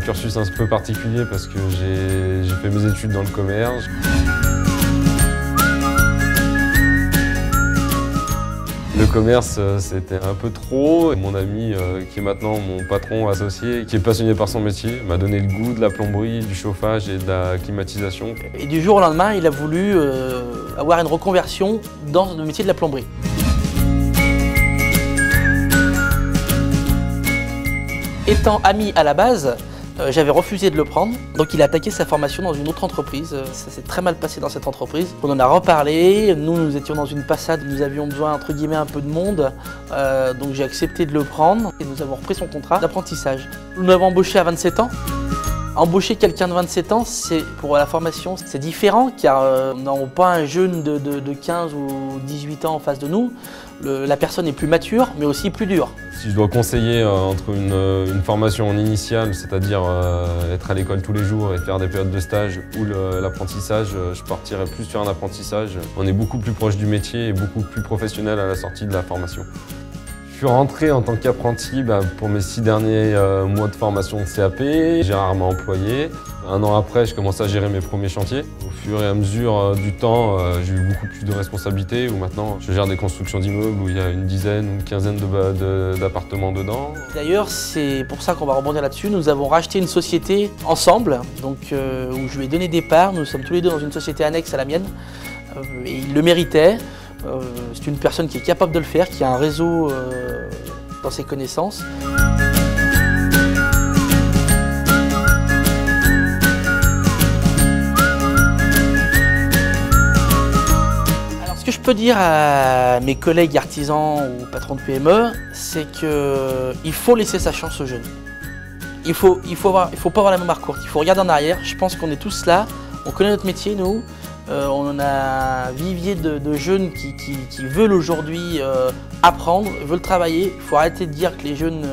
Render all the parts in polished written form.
cursus un peu particulier parce que j'ai fait mes études dans le commerce. Le commerce, c'était un peu trop. Mon ami, qui est maintenant mon patron associé, qui est passionné par son métier, m'a donné le goût de la plomberie, du chauffage et de la climatisation. Et du jour au lendemain, il a voulu avoir une reconversion dans le métier de la plomberie. Étant ami à la base, j'avais refusé de le prendre, donc il a attaqué sa formation dans une autre entreprise. Ça s'est très mal passé dans cette entreprise. On en a reparlé, nous étions dans une passade, nous avions besoin entre guillemets un peu de monde, donc j'ai accepté de le prendre et nous avons repris son contrat d'apprentissage. Nous l'avons embauché à 27 ans. Embaucher quelqu'un de 27 ans, pour la formation, c'est différent car nous n'avons pas un jeune de 15 ou 18 ans en face de nous. La personne est plus mature, mais aussi plus dure. Si je dois conseiller entre une formation en initiale, c'est-à-dire être à l'école tous les jours et faire des périodes de stage, ou l'apprentissage, je partirais plus sur un apprentissage. On est beaucoup plus proche du métier et beaucoup plus professionnel à la sortie de la formation. Je suis rentré en tant qu'apprenti pour mes 6 derniers mois de formation de CAP. Gérard m'a employé. Un an après, je commençais à gérer mes premiers chantiers. Au fur et à mesure du temps, j'ai eu beaucoup plus de responsabilités où maintenant je gère des constructions d'immeubles où il y a une dizaine ou une quinzaine d'appartements dedans. D'ailleurs, c'est pour ça qu'on va rebondir là-dessus. Nous avons racheté une société ensemble, donc, où je lui ai donné des parts. Nous sommes tous les deux dans une société annexe à la mienne et il le méritait. C'est une personne qui est capable de le faire, qui a un réseau dans ses connaissances. Alors, ce que je peux dire à mes collègues artisans ou patrons de PME, c'est qu'il faut laisser sa chance aux jeunes. Il faut pas avoir la mémoire courte, il faut regarder en arrière. Je pense qu'on est tous là, on connaît notre métier, nous. On a un vivier de jeunes qui veulent aujourd'hui apprendre, veulent travailler. Il faut arrêter de dire que les jeunes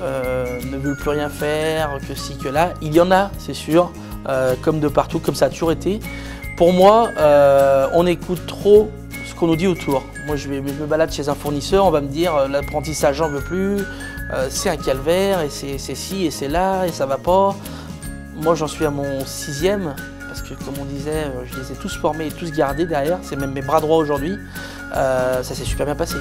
ne veulent plus rien faire, que ci, que là. Il y en a, c'est sûr, comme de partout, comme ça a toujours été. Pour moi, on écoute trop ce qu'on nous dit autour. Moi, je me balade chez un fournisseur, on va me dire l'apprentissage, j'en veux plus, c'est un calvaire, et c'est ci, et c'est là, et ça va pas. Moi, j'en suis à mon 6e. Parce que comme on disait, je les ai tous formés et tous gardés derrière, c'est même mes bras droits aujourd'hui. Ça s'est super bien passé.